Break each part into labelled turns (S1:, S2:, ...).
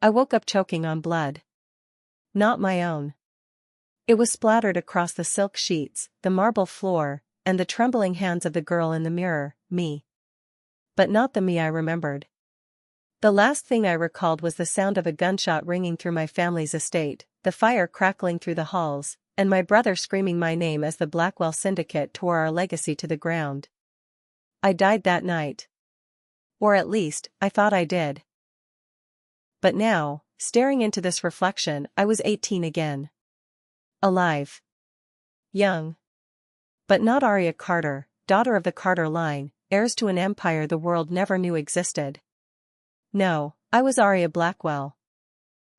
S1: I woke up choking on blood. Not my own. It was splattered across the silk sheets, the marble floor, and the trembling hands of the girl in the mirror, me. But not the me I remembered. The last thing I recalled was the sound of a gunshot ringing through my family's estate, the fire crackling through the halls, and my brother screaming my name as the Blackwell Syndicate tore our legacy to the ground. I died that night. Or at least, I thought I did. But now, staring into this reflection, I was 18 again. Alive. Young. But not Arya Carter, daughter of the Carter line, heirs to an empire the world never knew existed. No, I was Arya Blackwell.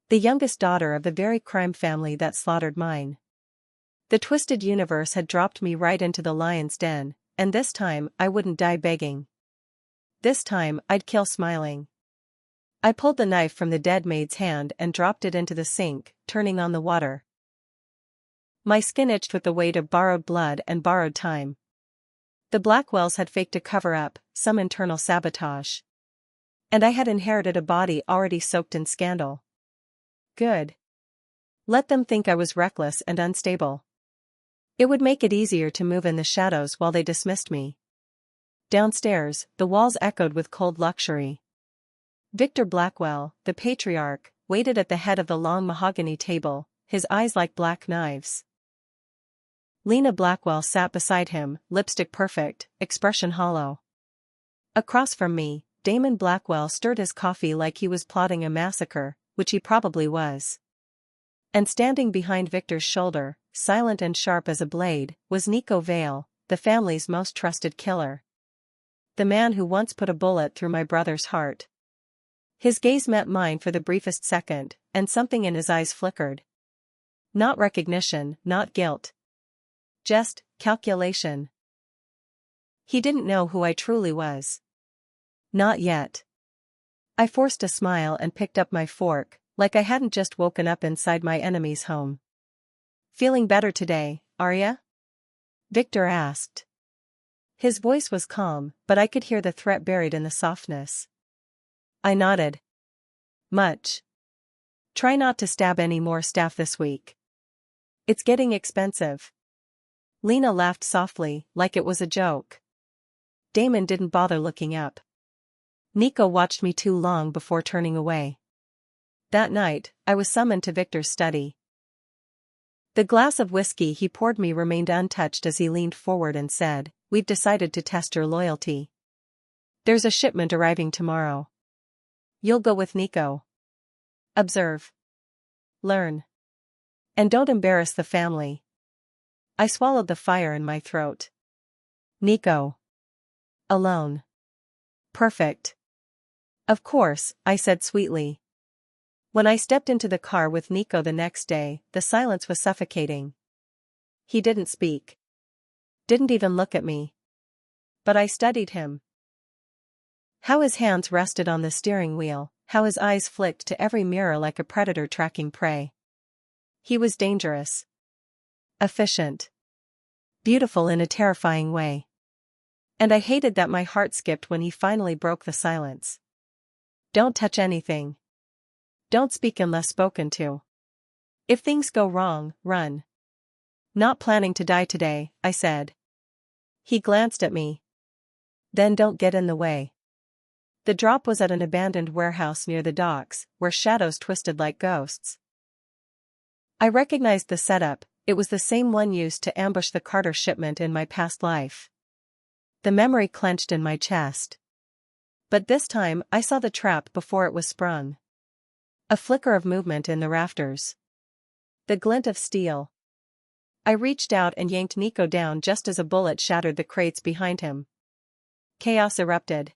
S1: The youngest daughter of the very crime family that slaughtered mine. The twisted universe had dropped me right into the lion's den, and this time I wouldn't die begging. This time I'd kill smiling. I pulled the knife from the dead maid's hand and dropped it into the sink, turning on the water. My skin itched with the weight of borrowed blood and borrowed time. The Blackwells had faked a cover-up, some internal sabotage. And I had inherited a body already soaked in scandal. Good. Let them think I was reckless and unstable. It would make it easier to move in the shadows while they dismissed me. Downstairs, the walls echoed with cold luxury. Victor Blackwell, the patriarch, waited at the head of the long mahogany table, his eyes like black knives. Lena Blackwell sat beside him, lipstick perfect, expression hollow. Across from me, Damon Blackwell stirred his coffee like he was plotting a massacre, which he probably was. And standing behind Victor's shoulder, silent and sharp as a blade, was Nico Vale, the family's most trusted killer. The man who once put a bullet through my brother's heart. His gaze met mine for the briefest second, and something in his eyes flickered. Not recognition, not guilt. Just calculation. He didn't know who I truly was. Not yet. I forced a smile and picked up my fork, like I hadn't just woken up inside my enemy's home. Feeling better today, Arya? Victor asked. His voice was calm, but I could hear the threat buried in the softness. I nodded. Much. Try not to stab any more staff this week. It's getting expensive. Lena laughed softly, like it was a joke. Damon didn't bother looking up. Nico watched me too long before turning away. That night, I was summoned to Victor's study. The glass of whiskey he poured me remained untouched as he leaned forward and said, "We've decided to test your loyalty. There's a shipment arriving tomorrow. You'll go with Nico. Observe. Learn. And don't embarrass the family." I swallowed the fire in my throat. Nico. Alone. Perfect. Of course, I said sweetly. When I stepped into the car with Nico the next day, the silence was suffocating. He didn't speak. Didn't even look at me. But I studied him. How his hands rested on the steering wheel, how his eyes flicked to every mirror like a predator tracking prey. He was dangerous. Efficient. Beautiful in a terrifying way. And I hated that my heart skipped when he finally broke the silence. Don't touch anything. Don't speak unless spoken to. If things go wrong, run. Not planning to die today, I said. He glanced at me. Then don't get in the way. The drop was at an abandoned warehouse near the docks, where shadows twisted like ghosts. I recognized the setup, it was the same one used to ambush the Carter shipment in my past life. The memory clenched in my chest. But this time I saw the trap before it was sprung. A flicker of movement in the rafters. The glint of steel. I reached out and yanked Nico down just as a bullet shattered the crates behind him. Chaos erupted.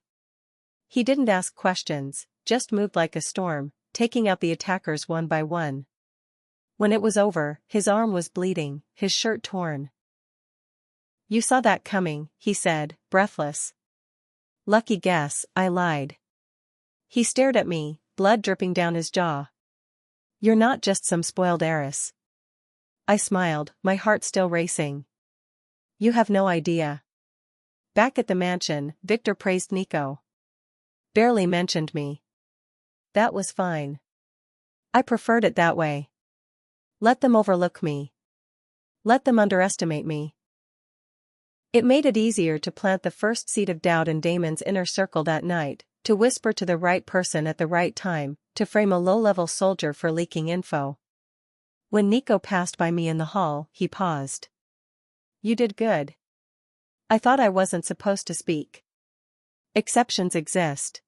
S1: He didn't ask questions, just moved like a storm, taking out the attackers one by one. When it was over, his arm was bleeding, his shirt torn. "You saw that coming," he said, breathless. Lucky guess, I lied. He stared at me, blood dripping down his jaw. "You're not just some spoiled heiress." I smiled, my heart still racing. "You have no idea." Back at the mansion, Victor praised Nico. Barely mentioned me. That was fine. I preferred it that way. Let them overlook me. Let them underestimate me. It made it easier to plant the first seed of doubt in Damon's inner circle that night, to whisper to the right person at the right time, to frame a low-level soldier for leaking info. When Nico passed by me in the hall, he paused. "You did good." I thought I wasn't supposed to speak. Exceptions exist.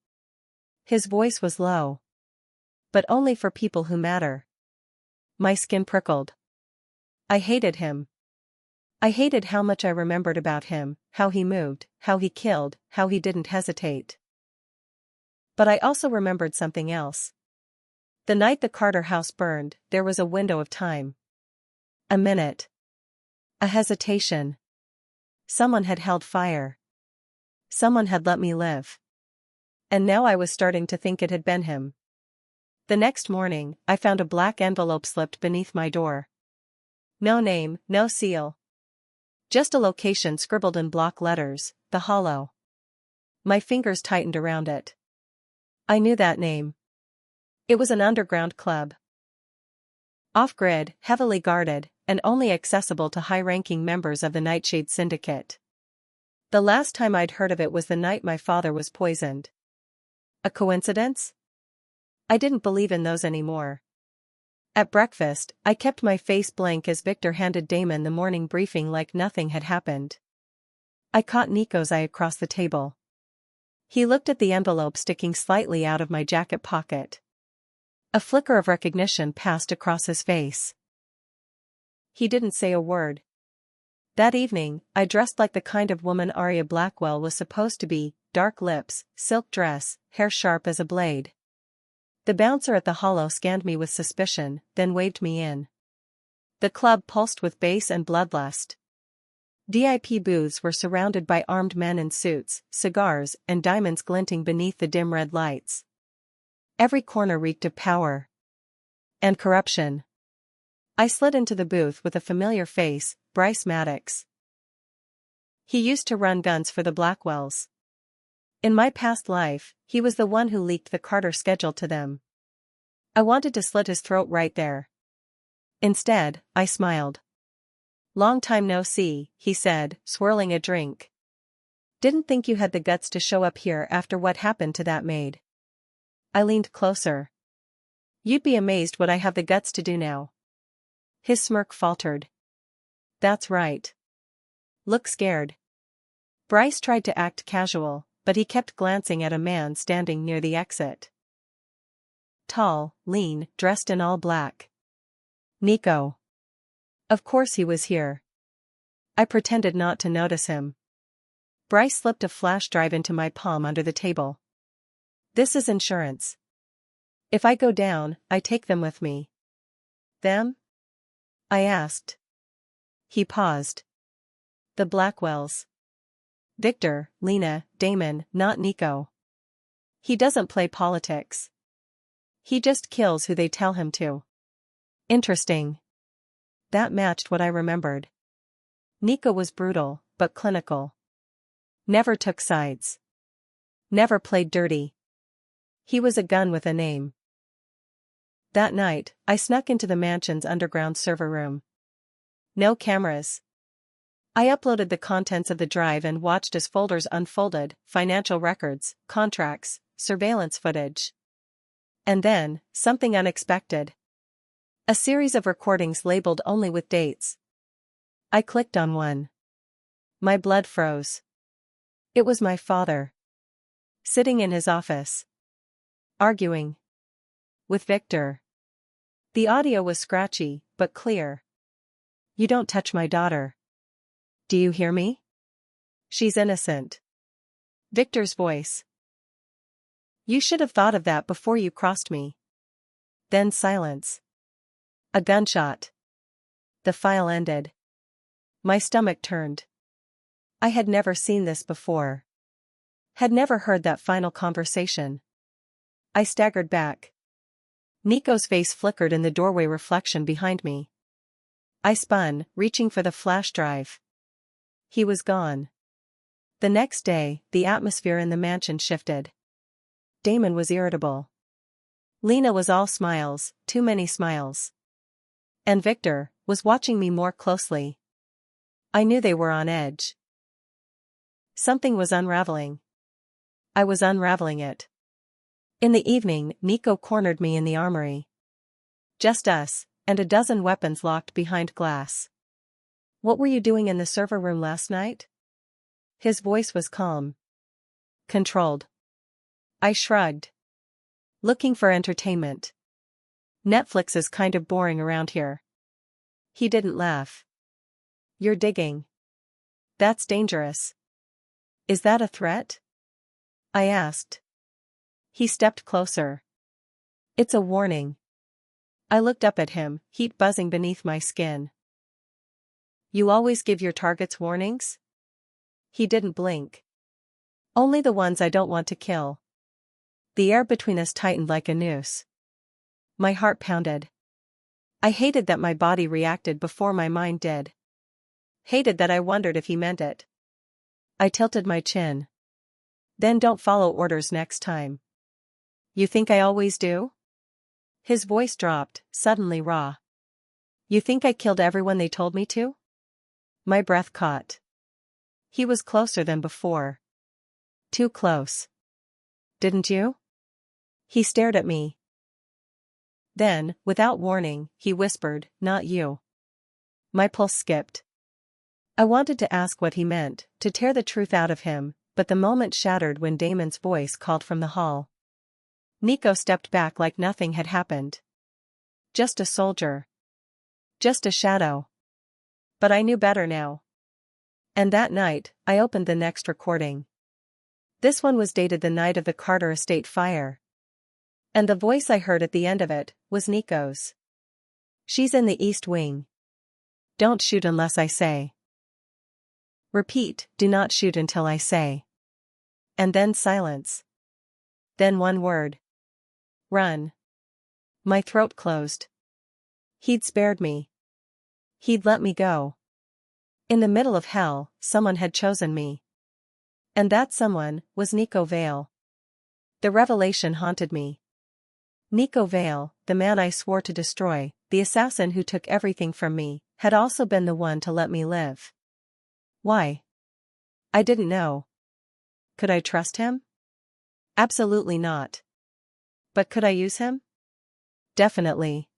S1: His voice was low. But only for people who matter. My skin prickled. I hated him. I hated how much I remembered about him, how he moved, how he killed, how he didn't hesitate. But I also remembered something else. The night the Carter house burned, there was a window of time. A minute. A hesitation. Someone had held fire. Someone had let me live. And now I was starting to think it had been him. The next morning, I found a black envelope slipped beneath my door. No name, no seal. Just a location scribbled in block letters, The Hollow. My fingers tightened around it. I knew that name. It was an underground club. Off-grid, heavily guarded, and only accessible to high-ranking members of the Nightshade Syndicate. The last time I'd heard of it was the night my father was poisoned. A coincidence? I didn't believe in those anymore. At breakfast, I kept my face blank as Victor handed Damon the morning briefing like nothing had happened. I caught Nico's eye across the table. He looked at the envelope sticking slightly out of my jacket pocket. A flicker of recognition passed across his face. He didn't say a word. That evening, I dressed like the kind of woman Arya Blackwell was supposed to be, dark lips, silk dress, hair sharp as a blade. The bouncer at the Hollow scanned me with suspicion, then waved me in. The club pulsed with bass and bloodlust. VIP booths were surrounded by armed men in suits, cigars, and diamonds glinting beneath the dim red lights. Every corner reeked of power. And corruption. I slid into the booth with a familiar face, Bryce Maddox. He used to run guns for the Blackwells. In my past life, he was the one who leaked the Carter schedule to them. I wanted to slit his throat right there. Instead, I smiled. "Long time no see," he said, swirling a drink. "Didn't think you had the guts to show up here after what happened to that maid." I leaned closer. "You'd be amazed what I have the guts to do now." His smirk faltered. "That's right. Look scared." Bryce tried to act casual, but he kept glancing at a man standing near the exit. Tall, lean, dressed in all black. Nico. Of course he was here. I pretended not to notice him. Bryce slipped a flash drive into my palm under the table. "This is insurance. If I go down, I take them with me." "Them?" I asked. He paused. "The Blackwells. Victor, Lena, Damon, not Nico. He doesn't play politics. He just kills who they tell him to." Interesting. That matched what I remembered. Nico was brutal, but clinical. Never took sides. Never played dirty. He was a gun with a name. That night, I snuck into the mansion's underground server room. No cameras. I uploaded the contents of the drive and watched as folders unfolded, financial records, contracts, surveillance footage. And then, something unexpected. A series of recordings labeled only with dates. I clicked on one. My blood froze. It was my father. Sitting in his office. Arguing. With Victor. The audio was scratchy, but clear. "You don't touch my daughter. Do you hear me? She's innocent." Victor's voice. "You should have thought of that before you crossed me." Then silence. A gunshot. The file ended. My stomach turned. I had never seen this before. Had never heard that final conversation. I staggered back. Nico's face flickered in the doorway reflection behind me. I spun, reaching for the flash drive. He was gone. The next day, the atmosphere in the mansion shifted. Damon was irritable. Lena was all smiles, too many smiles. And Victor was watching me more closely. I knew they were on edge. Something was unraveling. I was unraveling it. In the evening, Nico cornered me in the armory. Just us, and a dozen weapons locked behind glass. "What were you doing in the server room last night?" His voice was calm. Controlled. I shrugged. "Looking for entertainment. Netflix is kind of boring around here." He didn't laugh. "You're digging. That's dangerous." "Is that a threat?" I asked. He stepped closer. "It's a warning." I looked up at him, heat buzzing beneath my skin. "You always give your targets warnings?" He didn't blink. "Only the ones I don't want to kill." The air between us tightened like a noose. My heart pounded. I hated that my body reacted before my mind did. Hated that I wondered if he meant it. I tilted my chin. "Then don't follow orders next time." "You think I always do?" His voice dropped, suddenly raw. "You think I killed everyone they told me to?" My breath caught. He was closer than before. Too close. "Didn't you?" He stared at me. Then, without warning, he whispered, "Not you." My pulse skipped. I wanted to ask what he meant, to tear the truth out of him, but the moment shattered when Damon's voice called from the hall. Nico stepped back like nothing had happened. Just a soldier. Just a shadow. But I knew better now. And that night, I opened the next recording. This one was dated the night of the Carter estate fire. And the voice I heard at the end of it was Nico's. "She's in the East Wing. Don't shoot unless I say." Repeat, "Do not shoot until I say." And then silence. Then one word. "Run." My throat closed. He'd spared me. He'd let me go. In the middle of hell, someone had chosen me. And that someone was Nico Vale. The revelation haunted me. Nico Vale, the man I swore to destroy, the assassin who took everything from me, had also been the one to let me live. Why? I didn't know. Could I trust him? Absolutely not. But could I use him? Definitely.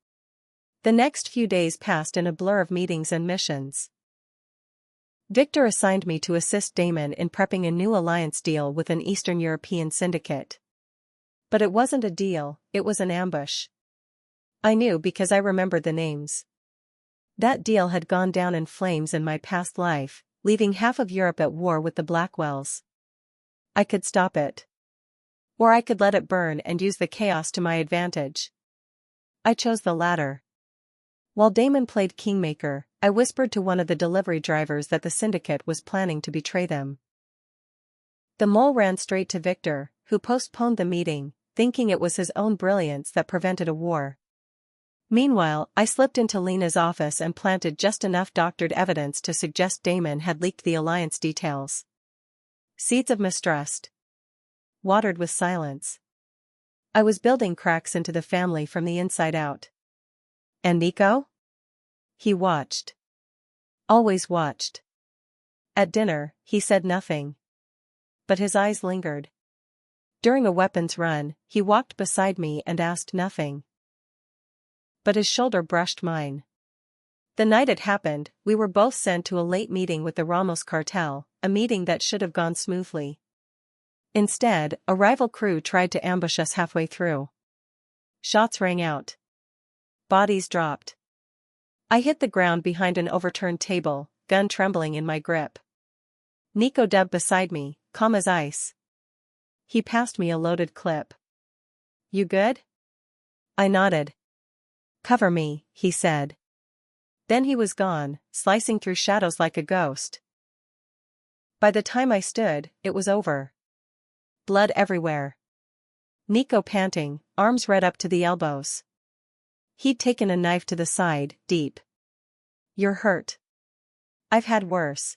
S1: The next few days passed in a blur of meetings and missions. Victor assigned me to assist Damon in prepping a new alliance deal with an Eastern European syndicate. But it wasn't a deal, it was an ambush. I knew because I remembered the names. That deal had gone down in flames in my past life, leaving half of Europe at war with the Blackwells. I could stop it. Or I could let it burn and use the chaos to my advantage. I chose the latter. While Damon played kingmaker, I whispered to one of the delivery drivers that the syndicate was planning to betray them. The mole ran straight to Victor, who postponed the meeting, thinking it was his own brilliance that prevented a war. Meanwhile, I slipped into Lena's office and planted just enough doctored evidence to suggest Damon had leaked the alliance details. Seeds of mistrust. Watered with silence. I was building cracks into the family from the inside out. And Nico? He watched. Always watched. At dinner, he said nothing. But his eyes lingered. During a weapons run, he walked beside me and asked nothing. But his shoulder brushed mine. The night it happened, we were both sent to a late meeting with the Ramos cartel, a meeting that should have gone smoothly. Instead, a rival crew tried to ambush us halfway through. Shots rang out. Bodies dropped. I hit the ground behind an overturned table, gun trembling in my grip. Nico Deb beside me, calm as ice. He passed me a loaded clip. "You good?" I nodded. "Cover me," he said. Then he was gone, slicing through shadows like a ghost. By the time I stood, it was over. Blood everywhere. Nico panting, arms red up to the elbows. He'd taken a knife to the side, deep. "You're hurt." "I've had worse."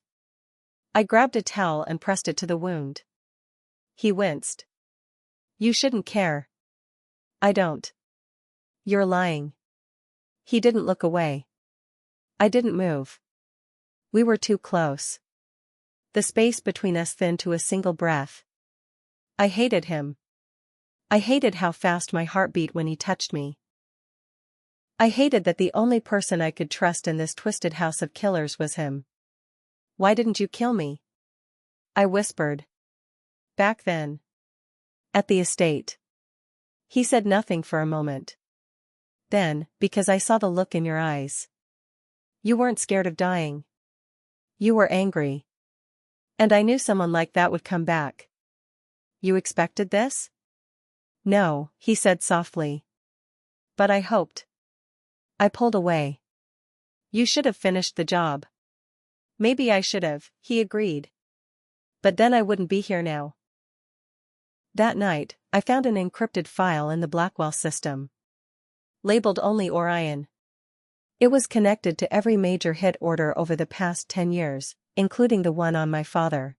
S1: I grabbed a towel and pressed it to the wound. He winced. "You shouldn't care." "I don't." You're lying. He didn't look away. I didn't move. We were too close. The space between us thinned to a single breath. I hated him. I hated how fast my heart beat when he touched me. I hated that the only person I could trust in this twisted house of killers was him. Why didn't you kill me? I whispered. Back then. At the estate. He said nothing for a moment. Then, because I saw the look in your eyes. You weren't scared of dying. You were angry. And I knew someone like that would come back. You expected this? No, he said softly. But I hoped. I pulled away. You should have finished the job. Maybe I should have, he agreed. But then I wouldn't be here now. That night, I found an encrypted file in the Blackwell system. Labeled only Orion. It was connected to every major hit order over the past 10 years, including the one on my father.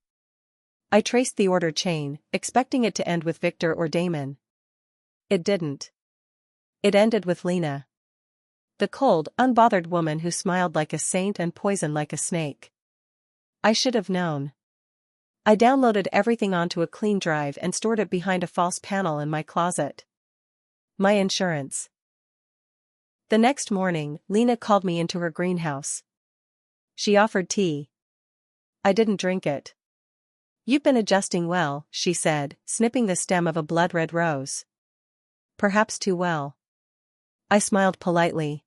S1: I traced the order chain, expecting it to end with Victor or Damon. It didn't. It ended with Lena. The cold, unbothered woman who smiled like a saint and poisoned like a snake. I should have known. I downloaded everything onto a clean drive and stored it behind a false panel in my closet. My insurance. The next morning, Lena called me into her greenhouse. She offered tea. I didn't drink it. You've been adjusting well, she said, snipping the stem of a blood-red rose. Perhaps too well. I smiled politely.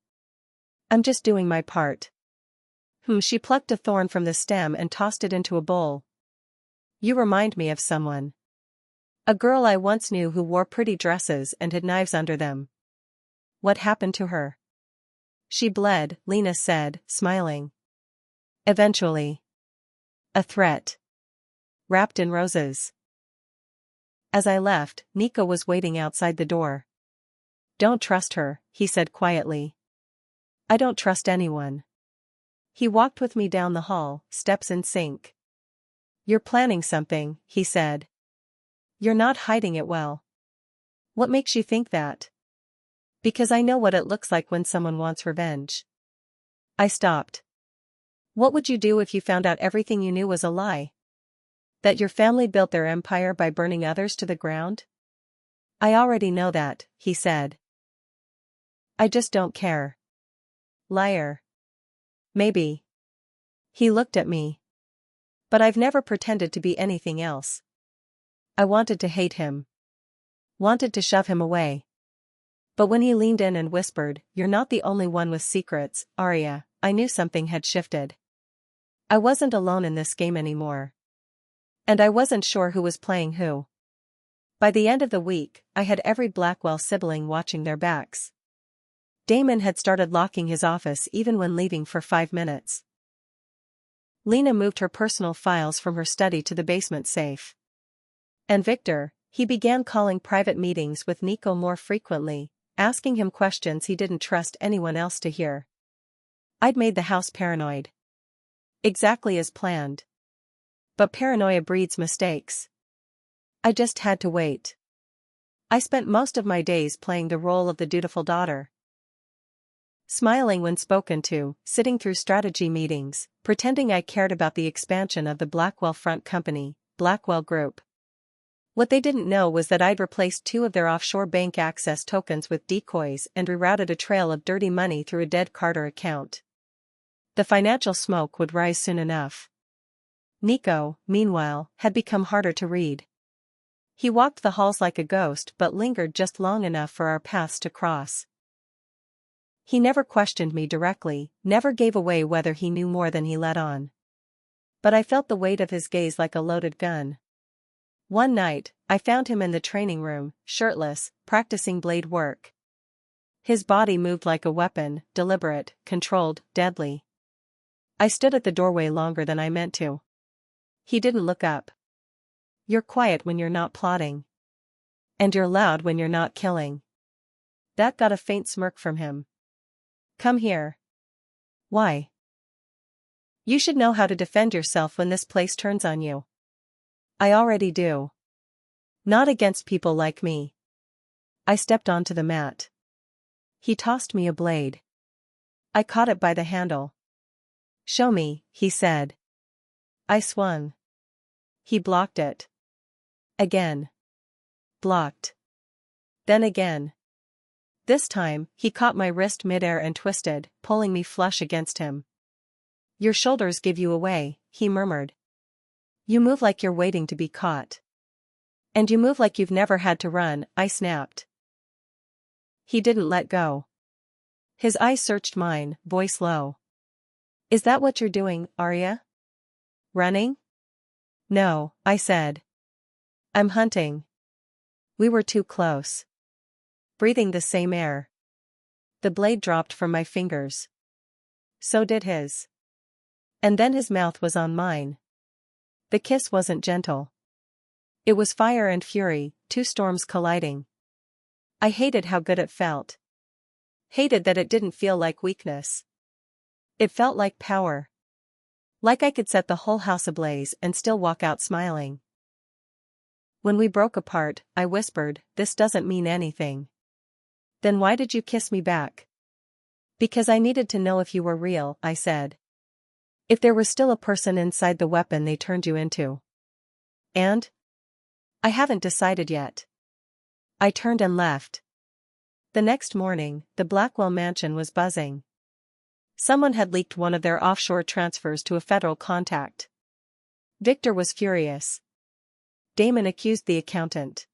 S1: I'm just doing my part. She plucked a thorn from the stem and tossed it into a bowl. You remind me of someone. A girl I once knew who wore pretty dresses and had knives under them. What happened to her? She bled, Lena said, smiling. Eventually. A threat. Wrapped in roses. As I left, Nico was waiting outside the door. Don't trust her, he said quietly. I don't trust anyone. He walked with me down the hall, steps in sync. You're planning something, he said. You're not hiding it well. What makes you think that? Because I know what it looks like when someone wants revenge. I stopped. What would you do if you found out everything you knew was a lie? That your family built their empire by burning others to the ground? I already know that, he said. I just don't care. Liar. Maybe. He looked at me. But I've never pretended to be anything else. I wanted to hate him. Wanted to shove him away. But when he leaned in and whispered, "You're not the only one with secrets, Arya," I knew something had shifted. I wasn't alone in this game anymore. And I wasn't sure who was playing who. By the end of the week, I had every Blackwell sibling watching their backs. Damon had started locking his office even when leaving for 5 minutes. Lena moved her personal files from her study to the basement safe. And Victor, he began calling private meetings with Nico more frequently, asking him questions he didn't trust anyone else to hear. I'd made the house paranoid. Exactly as planned. But paranoia breeds mistakes. I just had to wait. I spent most of my days playing the role of the dutiful daughter. Smiling when spoken to, sitting through strategy meetings, pretending I cared about the expansion of the Blackwell Front Company, Blackwell Group. What they didn't know was that I'd replaced 2 of their offshore bank access tokens with decoys and rerouted a trail of dirty money through a dead Carter account. The financial smoke would rise soon enough. Nico, meanwhile, had become harder to read. He walked the halls like a ghost but lingered just long enough for our paths to cross. He never questioned me directly, never gave away whether he knew more than he let on. But I felt the weight of his gaze like a loaded gun. One night, I found him in the training room, shirtless, practicing blade work. His body moved like a weapon, deliberate, controlled, deadly. I stood at the doorway longer than I meant to. He didn't look up. You're quiet when you're not plotting. And you're loud when you're not killing. That got a faint smirk from him. Come here. Why? You should know how to defend yourself when this place turns on you. I already do. Not against people like me. I stepped onto the mat. He tossed me a blade. I caught it by the handle. "Show me," he said. I swung. He blocked it. Again. Blocked. Then again. This time, he caught my wrist midair and twisted, pulling me flush against him. "Your shoulders give you away," he murmured. "You move like you're waiting to be caught. And you move like you've never had to run," I snapped. He didn't let go. His eyes searched mine, voice low. "Is that what you're doing, Arya? Running?" "No," I said. "I'm hunting." We were too close. Breathing the same air. The blade dropped from my fingers. So did his. And then his mouth was on mine. The kiss wasn't gentle. It was fire and fury, two storms colliding. I hated how good it felt. Hated that it didn't feel like weakness. It felt like power. Like I could set the whole house ablaze and still walk out smiling. When we broke apart, I whispered, "This doesn't mean anything." "Then why did you kiss me back?" "Because I needed to know if you were real," I said. "If there was still a person inside the weapon they turned you into." "And?" "I haven't decided yet." I turned and left. The next morning, the Blackwell mansion was buzzing. Someone had leaked one of their offshore transfers to a federal contact. Victor was furious. Damon accused the accountant.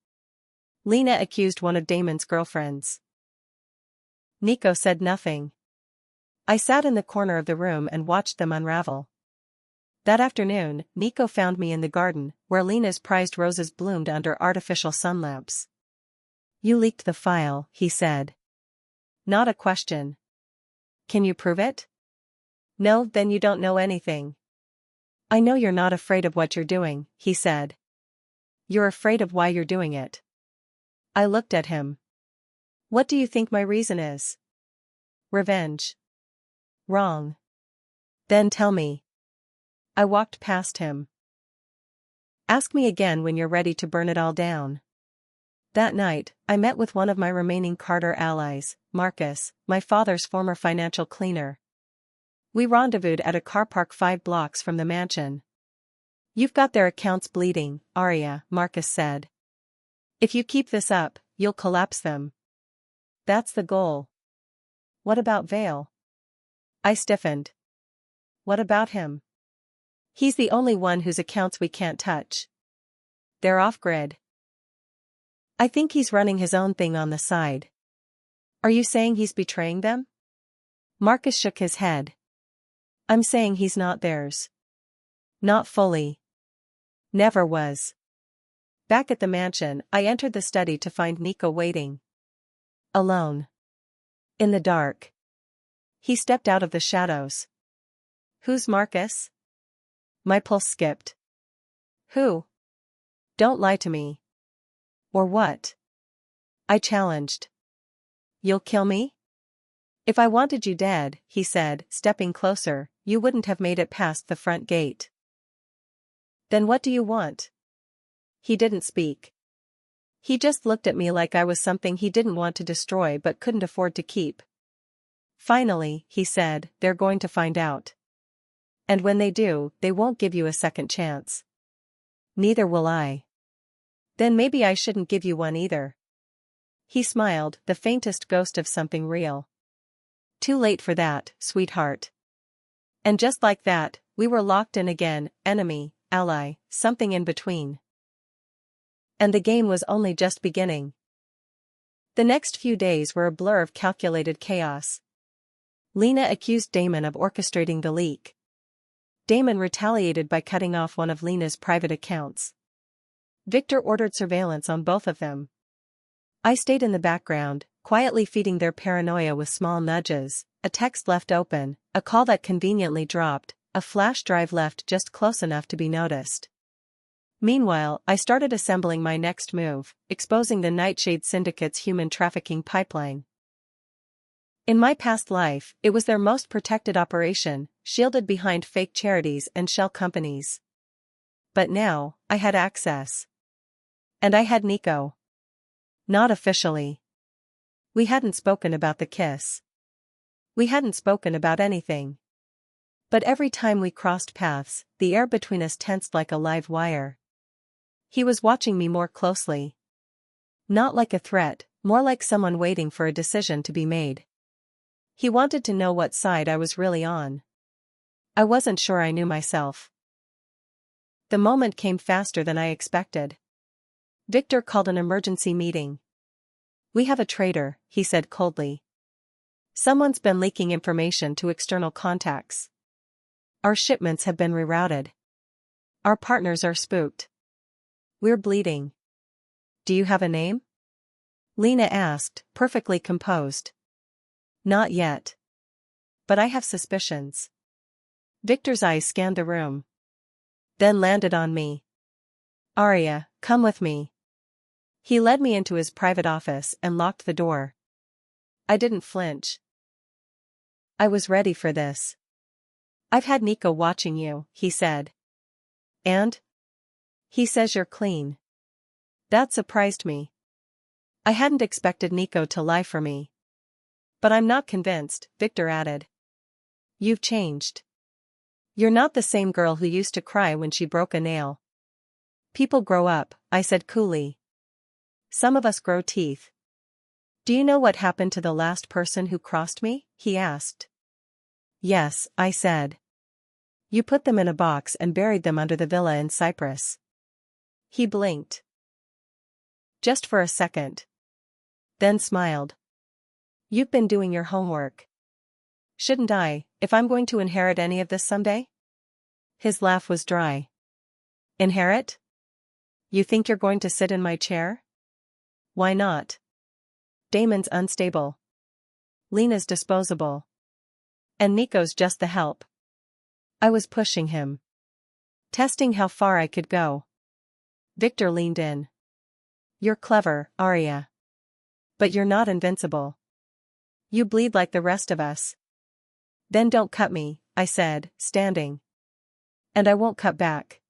S1: Lena accused one of Damon's girlfriends. Nico said nothing. I sat in the corner of the room and watched them unravel. That afternoon, Nico found me in the garden, where Lena's prized roses bloomed under artificial sun lamps. "You leaked the file," he said. Not a question. "Can you prove it?" "No, then you don't know anything." "I know you're not afraid of what you're doing," he said. "You're afraid of why you're doing it." I looked at him. "What do you think my reason is?" "Revenge." "Wrong." "Then tell me." I walked past him. "Ask me again when you're ready to burn it all down." That night, I met with one of my remaining Carter allies, Marcus, my father's former financial cleaner. We rendezvoused at a car park 5 blocks from the mansion. "You've got their accounts bleeding, Arya," Marcus said. "If you keep this up, you'll collapse them." "That's the goal." "What about Vale?" I stiffened. "What about him?" "He's the only one whose accounts we can't touch. They're off-grid. I think he's running his own thing on the side." "Are you saying he's betraying them?" Marcus shook his head. "I'm saying he's not theirs. Not fully. Never was." Back at the mansion, I entered the study to find Nico waiting. Alone. In the dark. He stepped out of the shadows. "Who's Marcus?" My pulse skipped. "Who? Don't lie to me." "Or what?" I challenged. "You'll kill me?" "If I wanted you dead," he said, stepping closer, "you wouldn't have made it past the front gate." "Then what do you want?" He didn't speak. He just looked at me like I was something he didn't want to destroy but couldn't afford to keep. "Finally," he said, "they're going to find out. And when they do, they won't give you a second chance." "Neither will I." "Then maybe I shouldn't give you one either." He smiled, the faintest ghost of something real. "Too late for that, sweetheart." And just like that, we were locked in again, enemy, ally, something in between. And the game was only just beginning. The next few days were a blur of calculated chaos. Lena accused Damon of orchestrating the leak. Damon retaliated by cutting off one of Lena's private accounts. Victor ordered surveillance on both of them. I stayed in the background, quietly feeding their paranoia with small nudges, a text left open, a call that conveniently dropped, a flash drive left just close enough to be noticed. Meanwhile, I started assembling my next move, exposing the Nightshade Syndicate's human trafficking pipeline. In my past life, it was their most protected operation, shielded behind fake charities and shell companies. But now, I had access. And I had Nico. Not officially. We hadn't spoken about the kiss. We hadn't spoken about anything. But every time we crossed paths, the air between us tensed like a live wire. He was watching me more closely. Not like a threat, more like someone waiting for a decision to be made. He wanted to know what side I was really on. I wasn't sure I knew myself. The moment came faster than I expected. Victor called an emergency meeting. "We have a traitor," he said coldly. "Someone's been leaking information to external contacts. Our shipments have been rerouted. Our partners are spooked. We're bleeding." "Do you have a name?" Lena asked, perfectly composed. "Not yet. But I have suspicions." Victor's eyes scanned the room. Then landed on me. "Arya, come with me." He led me into his private office and locked the door. I didn't flinch. I was ready for this. "I've had Nico watching you," he said. "And?" "He says you're clean." That surprised me. I hadn't expected Nico to lie for me. "But I'm not convinced," Victor added. "You've changed. You're not the same girl who used to cry when she broke a nail." "People grow up," I said coolly. "Some of us grow teeth." "Do you know what happened to the last person who crossed me?" he asked. "Yes," I said. "You put them in a box and buried them under the villa in Cyprus." He blinked. Just for a second. Then smiled. "You've been doing your homework. Shouldn't I, if I'm going to inherit any of this someday?" His laugh was dry. "Inherit? You think you're going to sit in my chair?" "Why not? Damon's unstable. Lena's disposable. And Nico's just the help." I was pushing him. Testing how far I could go. Victor leaned in. "You're clever, Arya. But you're not invincible. You bleed like the rest of us." "Then don't cut me," I said, standing. "And I won't cut back."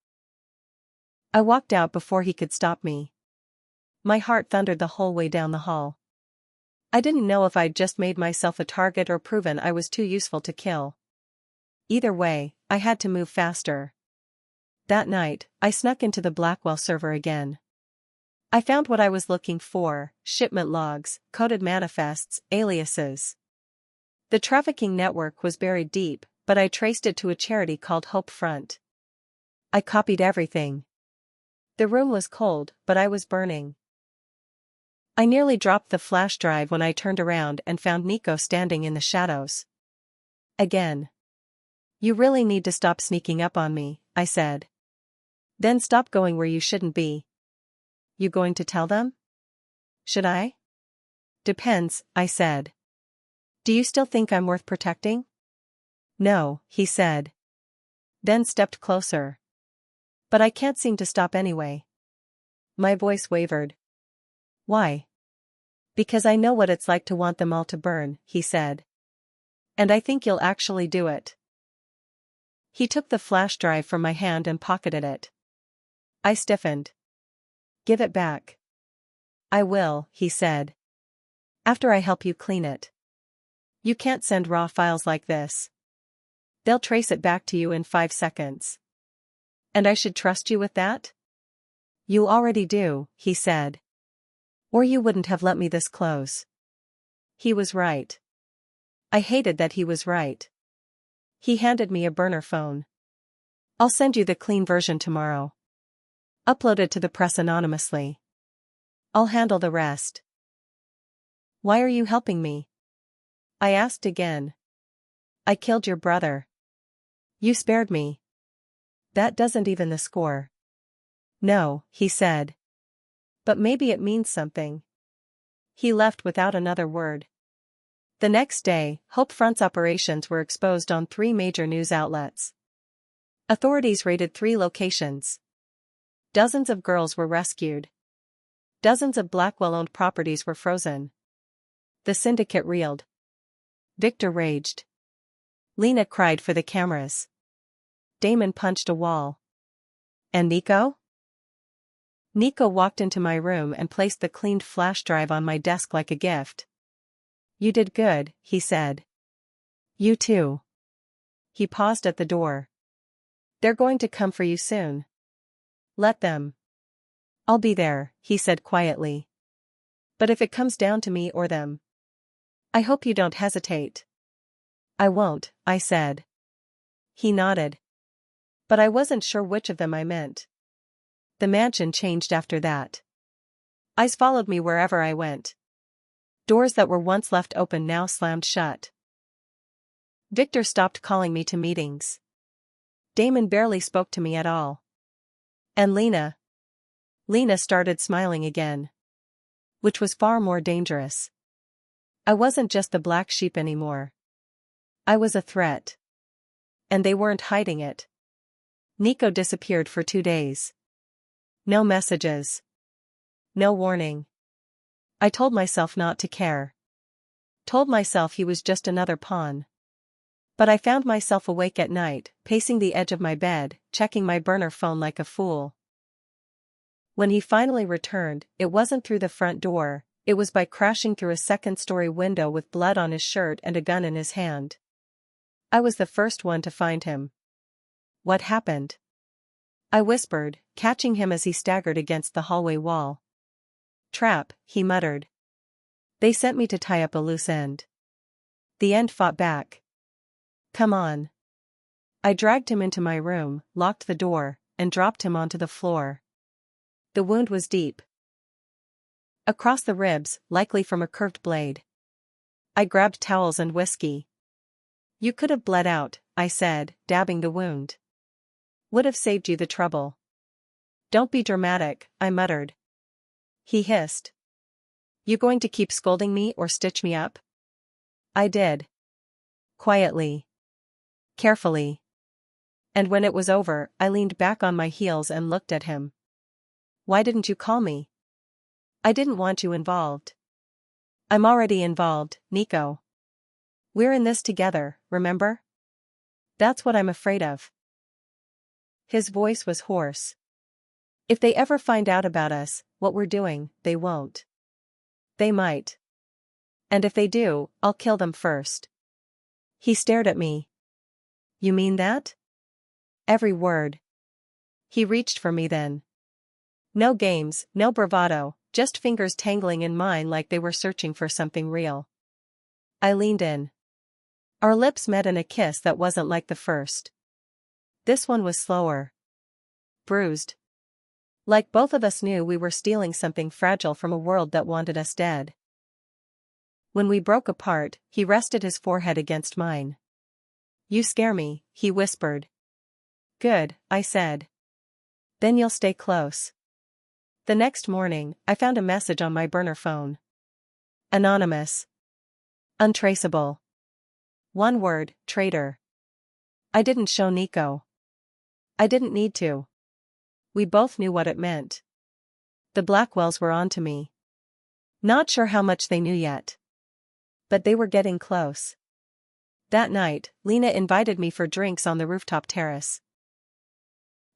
S1: I walked out before he could stop me. My heart thundered the whole way down the hall. I didn't know if I'd just made myself a target or proven I was too useful to kill. Either way, I had to move faster. That night, I snuck into the Blackwell server again. I found what I was looking for: shipment logs, coded manifests, aliases. The trafficking network was buried deep, but I traced it to a charity called Hope Front. I copied everything. The room was cold, but I was burning. I nearly dropped the flash drive when I turned around and found Nico standing in the shadows. Again. "You really need to stop sneaking up on me," I said. "Then stop going where you shouldn't be." "You going to tell them?" "Should I?" "Depends," I said. "Do you still think I'm worth protecting?" "No," he said. Then stepped closer. "But I can't seem to stop anyway." My voice wavered. "Why?" "Because I know what it's like to want them all to burn," he said. "And I think you'll actually do it." He took the flash drive from my hand and pocketed it. I stiffened. "Give it back." "I will," he said. "After I help you clean it. You can't send raw files like this. They'll trace it back to you in 5 seconds. And I should trust you with that?" "You already do," he said. "Or you wouldn't have let me this close." He was right. I hated that he was right. He handed me a burner phone. "I'll send you the clean version tomorrow. Uploaded to the press anonymously. I'll handle the rest." "Why are you helping me?" I asked again. "I killed your brother. You spared me. That doesn't even the score." "No," he said. "But maybe it means something." He left without another word. The next day, Hope Front's operations were exposed on 3 major news outlets. Authorities raided 3 locations. Dozens of girls were rescued. Dozens of Blackwell-owned properties were frozen. The syndicate reeled. Victor raged. Lena cried for the cameras. Damon punched a wall. And Nico? Nico walked into my room and placed the cleaned flash drive on my desk like a gift. You did good, he said. You too. He paused at the door. They're going to come for you soon. Let them. I'll be there, he said quietly. But if it comes down to me or them, I hope you don't hesitate. I won't, I said. He nodded. But I wasn't sure which of them I meant. The mansion changed after that. Eyes followed me wherever I went. Doors that were once left open now slammed shut. Victor stopped calling me to meetings. Damon barely spoke to me at all. And Lena started smiling again. Which was far more dangerous. I wasn't just the black sheep anymore. I was a threat. And they weren't hiding it. Nico disappeared for 2 days. No messages. No warning. I told myself not to care. Told myself he was just another pawn. But I found myself awake at night, pacing the edge of my bed, checking my burner phone like a fool. When he finally returned, it wasn't through the front door, it was by crashing through a second-story window with blood on his shirt and a gun in his hand. I was the first one to find him. What happened? I whispered, catching him as he staggered against the hallway wall. Trap, he muttered. They sent me to tie up a loose end. The end fought back. Come on. I dragged him into my room, locked the door, and dropped him onto the floor. The wound was deep. Across the ribs, likely from a curved blade. I grabbed towels and whiskey. You could have bled out, I said, dabbing the wound. Would have saved you the trouble. Don't be dramatic, I muttered. He hissed. You going to keep scolding me or stitch me up? I did. Quietly. Carefully. And when it was over, I leaned back on my heels and looked at him. Why didn't you call me? I didn't want you involved. I'm already involved, Nico. We're in this together, remember? That's what I'm afraid of. His voice was hoarse. If they ever find out about us, what we're doing, they won't. They might. And if they do, I'll kill them first. He stared at me. You mean that? Every word. He reached for me then. No games, no bravado, just fingers tangling in mine like they were searching for something real. I leaned in. Our lips met in a kiss that wasn't like the first. This one was slower. Bruised. Like both of us knew we were stealing something fragile from a world that wanted us dead. When we broke apart, he rested his forehead against mine. You scare me, he whispered. Good, I said. Then you'll stay close. The next morning, I found a message on my burner phone. Anonymous. Untraceable. One word, traitor. I didn't show Nico. I didn't need to. We both knew what it meant. The Blackwells were on to me. Not sure how much they knew yet. But they were getting close. That night, Lena invited me for drinks on the rooftop terrace.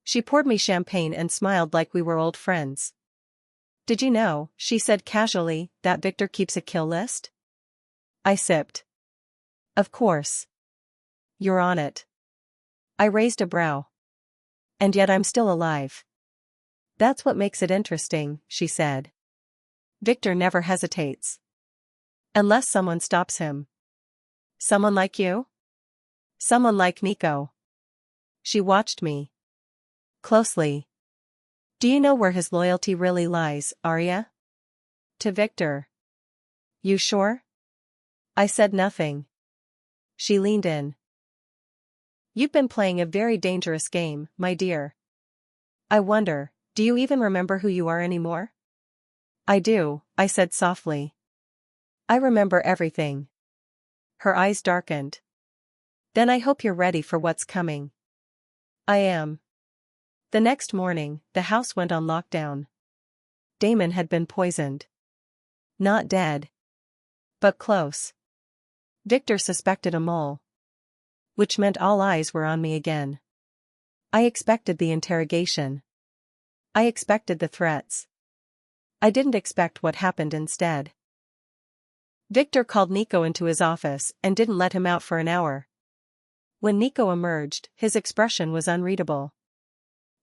S1: She poured me champagne and smiled like we were old friends. Did you know, she said casually, that Victor keeps a kill list? I sipped. Of course. You're on it. I raised a brow. And yet I'm still alive. That's what makes it interesting, she said. Victor never hesitates. Unless someone stops him. Someone like you? Someone like Nico. She watched me. Closely. Do you know where his loyalty really lies, Arya? To Victor. You sure? I said nothing. She leaned in. You've been playing a very dangerous game, my dear. I wonder, do you even remember who you are anymore? I do, I said softly. I remember everything. Her eyes darkened. Then I hope you're ready for what's coming. I am. The next morning, the house went on lockdown. Damon had been poisoned. Not dead. But close. Victor suspected a mole. Which meant all eyes were on me again. I expected the interrogation. I expected the threats. I didn't expect what happened instead. Victor called Nico into his office and didn't let him out for an hour. When Nico emerged, his expression was unreadable.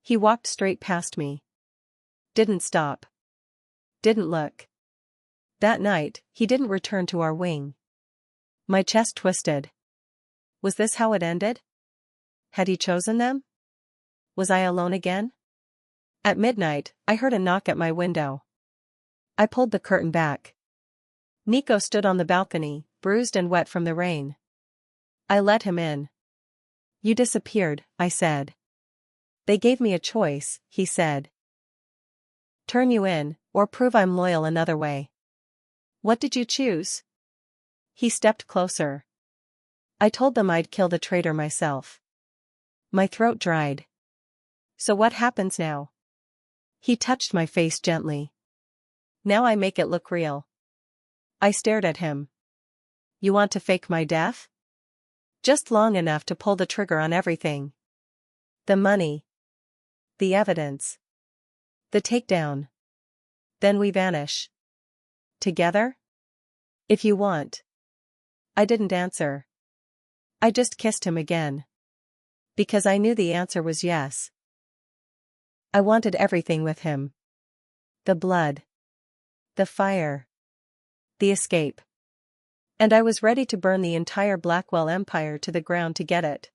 S1: He walked straight past me. Didn't stop. Didn't look. That night, he didn't return to our wing. My chest twisted. Was this how it ended? Had he chosen them? Was I alone again? At midnight, I heard a knock at my window. I pulled the curtain back. Nico stood on the balcony, bruised and wet from the rain. I let him in. You disappeared, I said. They gave me a choice, he said. Turn you in, or prove I'm loyal another way. What did you choose? He stepped closer. I told them I'd kill the traitor myself. My throat dried. So what happens now? He touched my face gently. Now I make it look real. I stared at him. You want to fake my death? Just long enough to pull the trigger on everything. The money. The evidence. The takedown. Then we vanish. Together? If you want. I didn't answer. I just kissed him again. Because I knew the answer was yes. I wanted everything with him. The blood. The fire. The escape. And I was ready to burn the entire Blackwell Empire to the ground to get it.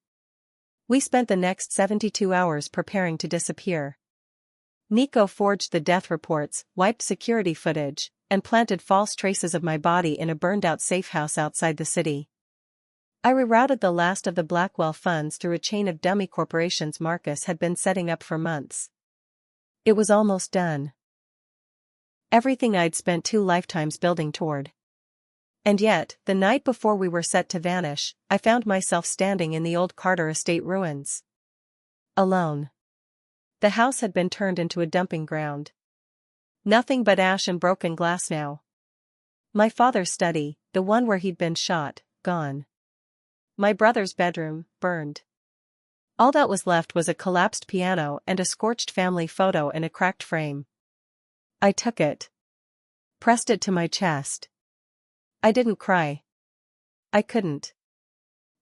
S1: We spent the next 72 hours preparing to disappear. Nico forged the death reports, wiped security footage, and planted false traces of my body in a burned-out safe house outside the city. I rerouted the last of the Blackwell funds through a chain of dummy corporations Marcus had been setting up for months. It was almost done. Everything I'd spent 2 lifetimes building toward. And yet, the night before we were set to vanish, I found myself standing in the old Carter estate ruins. Alone. The house had been turned into a dumping ground. Nothing but ash and broken glass now. My father's study, the one where he'd been shot, gone. My brother's bedroom, burned. All that was left was a collapsed piano and a scorched family photo in a cracked frame. I took it. Pressed it to my chest. I didn't cry. I couldn't.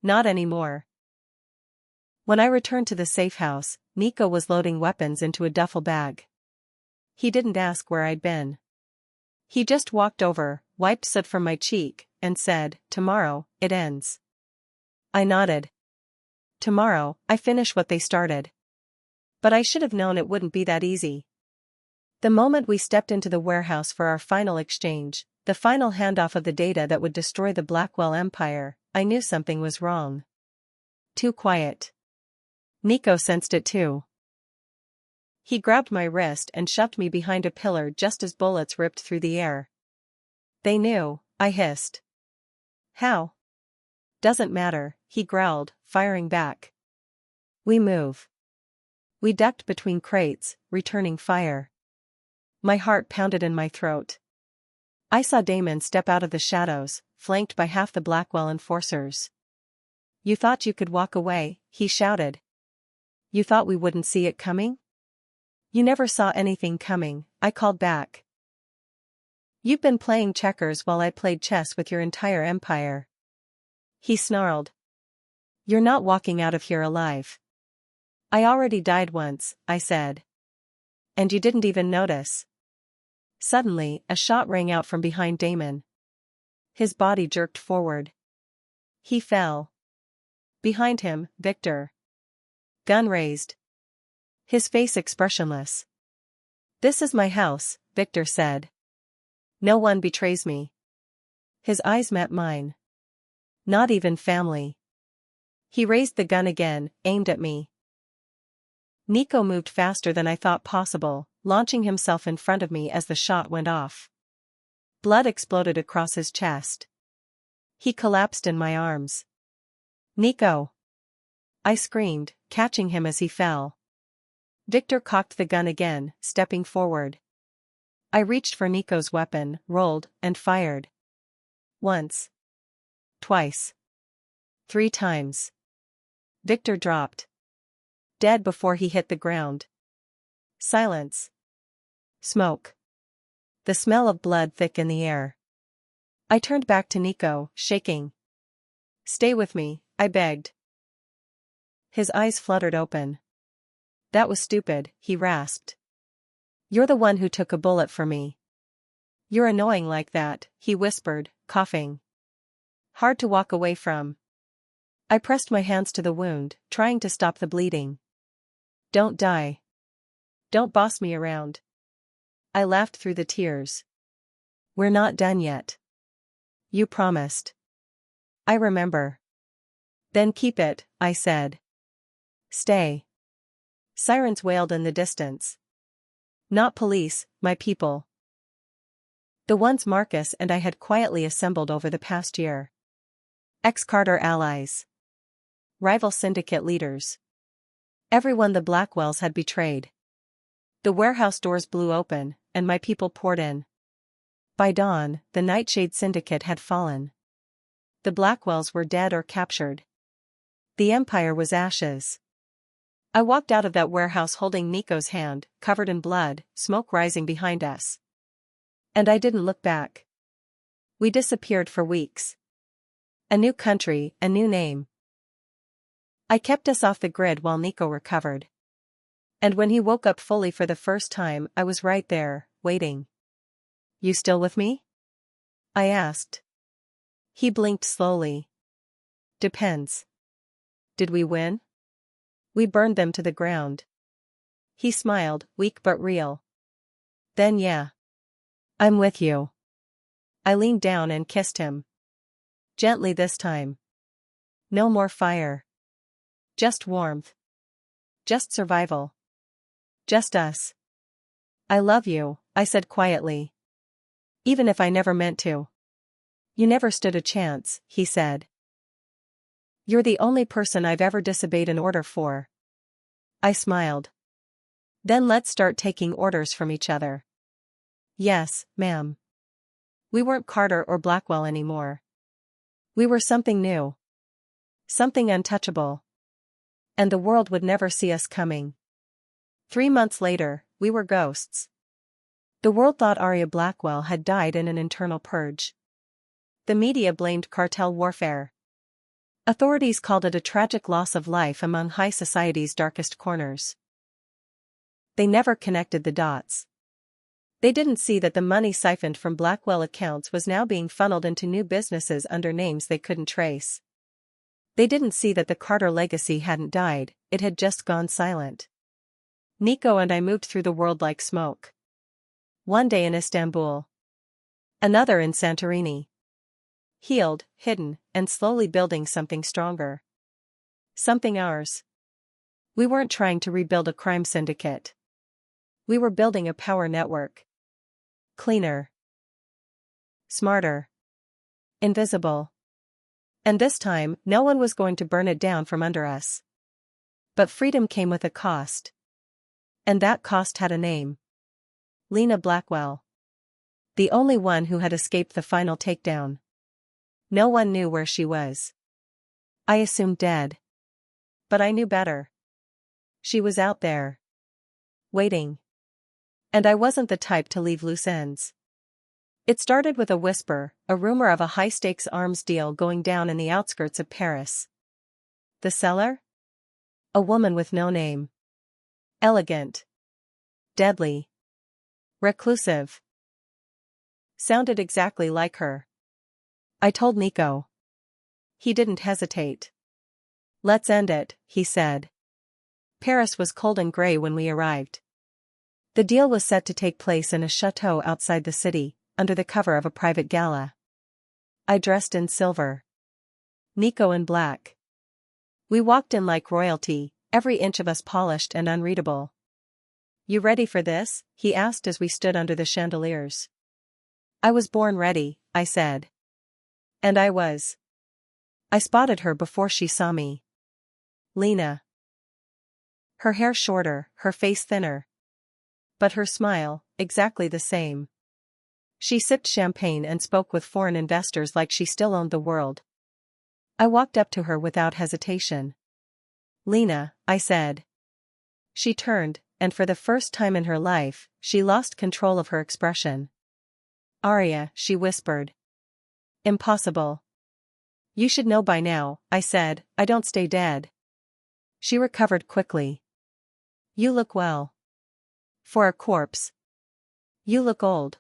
S1: Not anymore. When I returned to the safe house, Nico was loading weapons into a duffel bag. He didn't ask where I'd been. He just walked over, wiped soot from my cheek, and said, "Tomorrow, it ends." I nodded. Tomorrow, I finish what they started. But I should have known it wouldn't be that easy. The moment we stepped into the warehouse for our final exchange, the final handoff of the data that would destroy the Blackwell Empire, I knew something was wrong. Too quiet. Nico sensed it too. He grabbed my wrist and shoved me behind a pillar just as bullets ripped through the air. They knew, I hissed. How? Doesn't matter, he growled, firing back. We move. We ducked between crates, returning fire. My heart pounded in my throat. I saw Damon step out of the shadows, flanked by half the Blackwell enforcers. You thought you could walk away, he shouted. You thought we wouldn't see it coming? You never saw anything coming, I called back. You've been playing checkers while I played chess with your entire empire. He snarled. You're not walking out of here alive. I already died once, I said. And you didn't even notice. Suddenly, a shot rang out from behind Damon. His body jerked forward. He fell. Behind him, Victor. Gun raised. His face expressionless. This is my house, Victor said. No one betrays me. His eyes met mine. Not even family. He raised the gun again, aimed at me. Nico moved faster than I thought possible, launching himself in front of me as the shot went off. Blood exploded across his chest. He collapsed in my arms. Nico! I screamed, catching him as he fell. Victor cocked the gun again, stepping forward. I reached for Nico's weapon, rolled, and fired. Once. Twice. 3 times. Victor dropped. Dead before he hit the ground. Silence. Smoke. The smell of blood thick in the air. I turned back to Nico, shaking. Stay with me, I begged. His eyes fluttered open. That was stupid, he rasped. You're the one who took a bullet for me. You're annoying like that, he whispered, coughing. Hard to walk away from. I pressed my hands to the wound, trying to stop the bleeding. Don't die. Don't boss me around. I laughed through the tears. We're not done yet. You promised. I remember. Then keep it, I said. Stay. Sirens wailed in the distance. Not police, my people. The ones Marcus and I had quietly assembled over the past year. Ex-Carter allies. Rival syndicate leaders. Everyone the Blackwells had betrayed. The warehouse doors blew open, and my people poured in. By dawn, the Nightshade Syndicate had fallen. The Blackwells were dead or captured. The Empire was ashes. I walked out of that warehouse holding Nico's hand, covered in blood, smoke rising behind us. And I didn't look back. We disappeared for weeks. A new country, a new name. I kept us off the grid while Nico recovered. And when he woke up fully for the first time, I was right there, waiting. You still with me? I asked. He blinked slowly. Depends. Did we win? We burned them to the ground. He smiled, weak but real. Then yeah. I'm with you. I leaned down and kissed him. Gently this time. No more fire. Just warmth. Just survival. Just us. I love you, I said quietly. Even if I never meant to. You never stood a chance, he said. You're the only person I've ever disobeyed an order for. I smiled. Then let's start taking orders from each other. Yes, ma'am. We weren't Carter or Blackwell anymore. We were something new. Something untouchable. And the world would never see us coming. 3 months later, we were ghosts. The world thought Arya Blackwell had died in an internal purge. The media blamed cartel warfare. Authorities called it a tragic loss of life among high society's darkest corners. They never connected the dots. They didn't see that the money siphoned from Blackwell accounts was now being funneled into new businesses under names they couldn't trace. They didn't see that the Carter legacy hadn't died, it had just gone silent. Nico and I moved through the world like smoke. One day in Istanbul. Another in Santorini. Healed, hidden, and slowly building something stronger. Something ours. We weren't trying to rebuild a crime syndicate. We were building a power network. Cleaner. Smarter. Invisible. And this time, no one was going to burn it down from under us. But freedom came with a cost. And that cost had a name. Lena Blackwell. The only one who had escaped the final takedown. No one knew where she was. I assumed dead. But I knew better. She was out there. Waiting. And I wasn't the type to leave loose ends. It started with a whisper, a rumor of a high-stakes arms deal going down in the outskirts of Paris. The seller? A woman with no name. Elegant. Deadly. Reclusive. Sounded exactly like her. I told Nico. He didn't hesitate. Let's end it, he said. Paris was cold and grey when we arrived. The deal was set to take place in a chateau outside the city, under the cover of a private gala. I dressed in silver. Nico in black. We walked in like royalty, every inch of us polished and unreadable. You ready for this? He asked as we stood under the chandeliers. I was born ready, I said. And I was. I spotted her before she saw me. Lena. Her hair shorter, her face thinner. But her smile, exactly the same. She sipped champagne and spoke with foreign investors like she still owned the world. I walked up to her without hesitation. Lena, I said. She turned, and for the first time in her life, she lost control of her expression. Arya, she whispered. Impossible. You should know by now, I said, I don't stay dead. She recovered quickly. You look well. For a corpse. You look old.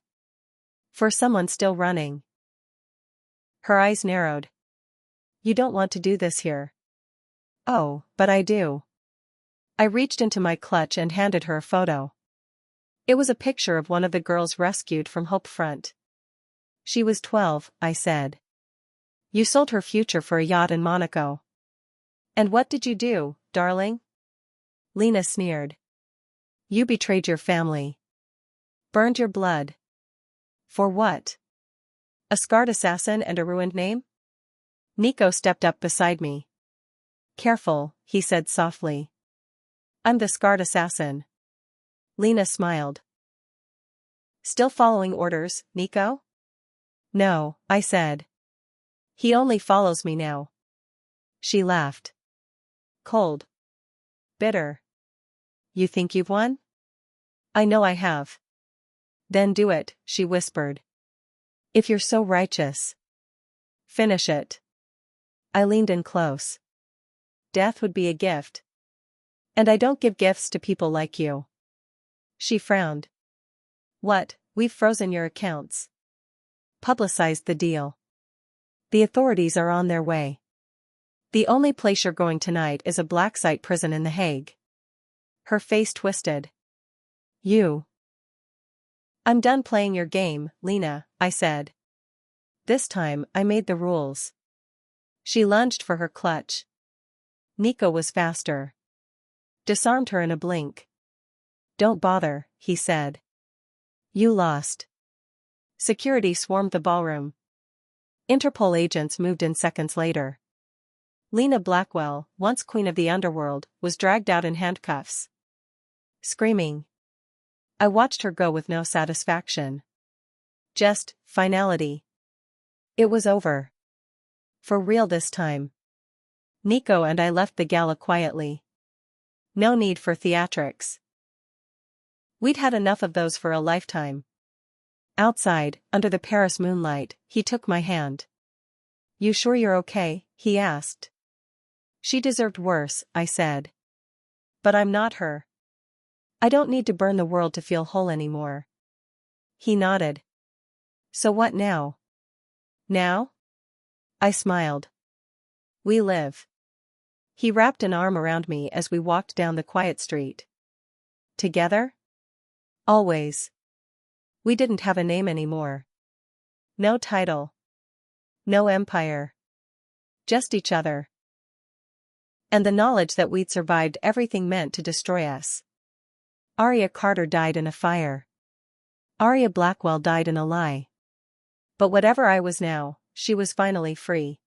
S1: For someone still running. Her eyes narrowed. You don't want to do this here. Oh, but I do. I reached into my clutch and handed her a photo. It was a picture of one of the girls rescued from Hope Front. She was 12, I said. You sold her future for a yacht in Monaco. And what did you do, darling? Lena sneered. You betrayed your family. Burned your blood. For what? A scarred assassin and a ruined name? Nico stepped up beside me. Careful, he said softly. I'm the scarred assassin. Lena smiled. Still following orders, Nico? No, I said. He only follows me now. She laughed. Cold. Bitter. You think you've won? I know I have. Then do it, she whispered. If you're so righteous. Finish it. I leaned in close. Death would be a gift. And I don't give gifts to people like you. She frowned. What, we've frozen your accounts. Publicized the deal. The authorities are on their way. The only place you're going tonight is a black site prison in The Hague. Her face twisted. You. I'm done playing your game, Lena, I said. This time I made the rules. She lunged for her clutch. Nico was faster. Disarmed her in a blink. Don't bother, he said. You lost. Security swarmed the ballroom. Interpol agents moved in seconds later. Lena Blackwell, once queen of the underworld, was dragged out in handcuffs. Screaming. I watched her go with no satisfaction. Just finality. It was over. For real this time. Nico and I left the gala quietly. No need for theatrics. We'd had enough of those for a lifetime. Outside, under the Paris moonlight, he took my hand. You sure you're okay? He asked. She deserved worse, I said. But I'm not her. I don't need to burn the world to feel whole anymore. He nodded. So what now? Now? I smiled. We live. He wrapped an arm around me as we walked down the quiet street. Together? Always. We didn't have a name anymore. No title. No empire. Just each other. And the knowledge that we'd survived everything meant to destroy us. Arya Carter died in a fire. Arya Blackwell died in a lie. But whatever I was now, she was finally free.